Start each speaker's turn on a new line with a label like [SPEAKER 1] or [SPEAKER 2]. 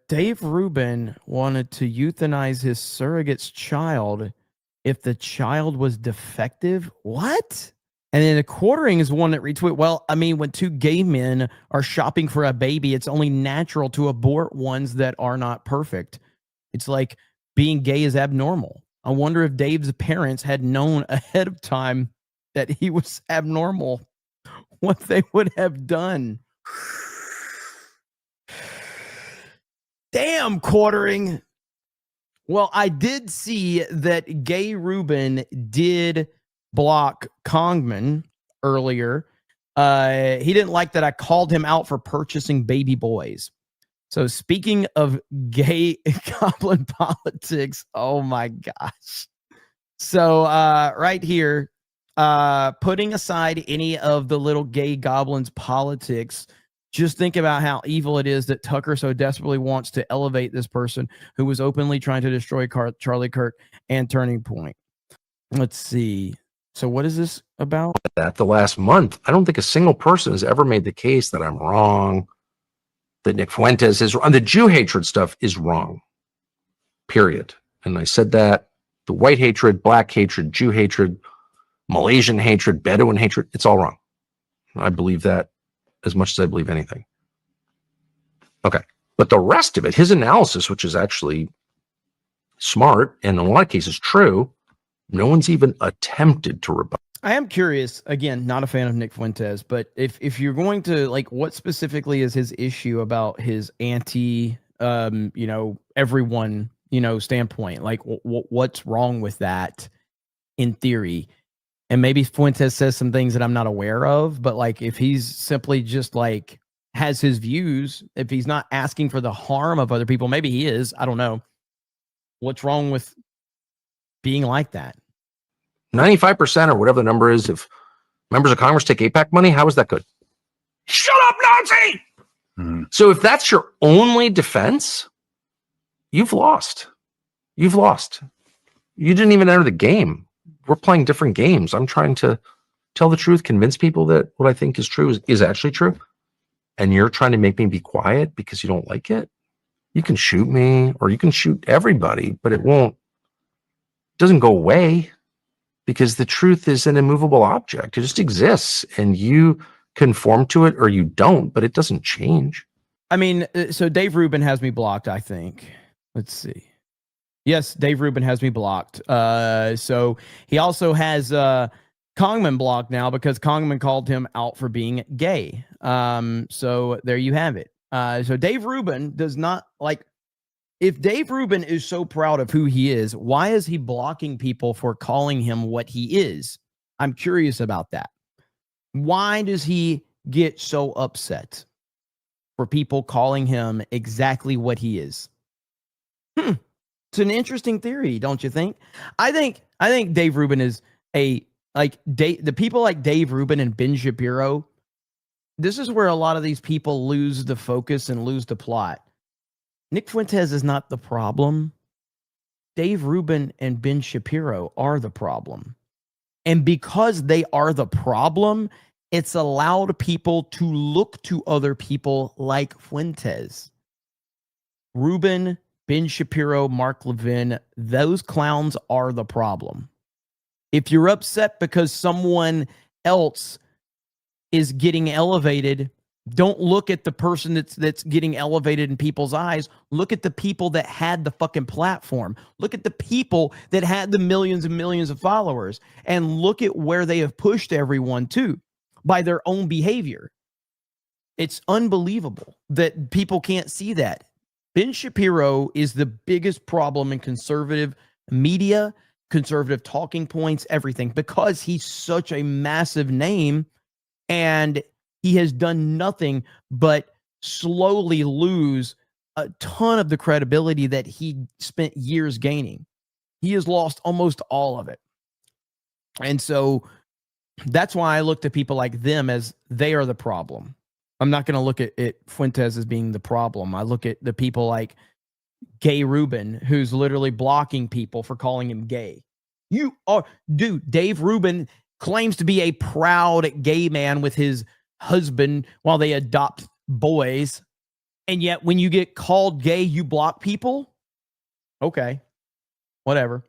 [SPEAKER 1] Dave Rubin wanted to euthanize his surrogate's child if the child was defective. What? And then the quartering is one that retweet. Well, I mean, when two gay men are shopping for a baby, it's only natural to abort ones that are not perfect. It's like being gay is abnormal. I wonder if Dave's parents had known ahead of time that he was abnormal, what they would have done. Damn, quartering. Well, I did see that Gay Rubin did block Kongman earlier. He didn't like that I called him out for purchasing baby boys. So speaking of gay goblin politics, oh my gosh. So right here, putting aside any of the little gay goblins politics, just think about how evil it is that Tucker so desperately wants to elevate this person who was openly trying to destroy Charlie Kirk and Turning Point. Let's see. So what is this about?
[SPEAKER 2] That the last month, I don't think a single person has ever made the case that I'm wrong, that Nick Fuentes is wrong. The Jew hatred stuff is wrong, period. And I said that the white hatred, black hatred, Jew hatred, Malaysian hatred, Bedouin hatred, it's all wrong. I believe that as much as I believe anything. Okay. But the rest of it, his analysis, which is actually smart and in a lot of cases true, no one's even attempted to rebut.
[SPEAKER 1] I am curious, again, not a fan of Nick Fuentes, but if you're going to, like, what specifically is his issue about his anti, everyone, standpoint? Like, what's wrong with that in theory? And maybe Fuentes says some things that I'm not aware of, but like, if he's simply just like has his views, if he's not asking for the harm of other people, maybe he is, I don't know. What's wrong with being like that?
[SPEAKER 2] 95% or whatever the number is, if members of Congress take AIPAC money, how is that good? Shut up, Nazi! Mm-hmm. So if that's your only defense, you've lost. You've lost. You didn't even enter the game. We're playing different games. I'm trying to tell the truth, convince people that what I think is true is actually true. And you're trying to make me be quiet because you don't like it. You can shoot me or you can shoot everybody, but it doesn't go away because the truth is an immovable object. It just exists and you conform to it or you don't, but it doesn't change.
[SPEAKER 1] I mean, so Dave Rubin has me blocked, I think. Let's see. Yes, Dave Rubin has me blocked. So he also has Kongman blocked now because Kongman called him out for being gay. So there you have it. So Dave Rubin does not like. If Dave Rubin is so proud of who he is, why is he blocking people for calling him what he is? I'm curious about that. Why does he get so upset for people calling him exactly what he is? It's an interesting theory, don't you think? I think Dave Rubin is the people like Dave Rubin and Ben Shapiro. This is where a lot of these people lose the focus and lose the plot. Nick Fuentes is not the problem. Dave Rubin and Ben Shapiro are the problem. And because they are the problem, it's allowed people to look to other people like Fuentes. Rubin, Ben Shapiro, Mark Levin, those clowns are the problem. If you're upset because someone else is getting elevated, don't look at the person that's getting elevated in people's eyes. Look at the people that had the fucking platform. Look at the people that had the millions and millions of followers and look at where they have pushed everyone to by their own behavior. It's unbelievable that people can't see that. Ben Shapiro is the biggest problem in conservative media, conservative talking points, everything, because he's such a massive name and he has done nothing but slowly lose a ton of the credibility that he spent years gaining. He has lost almost all of it. And so that's why I look to people like them as they are the problem. I'm not going to look at Fuentes as being the problem. I look at the people like Gay Rubin, who's literally blocking people for calling him gay. Dave Rubin claims to be a proud gay man with his husband while they adopt boys. And yet when you get called gay, you block people. Okay, whatever.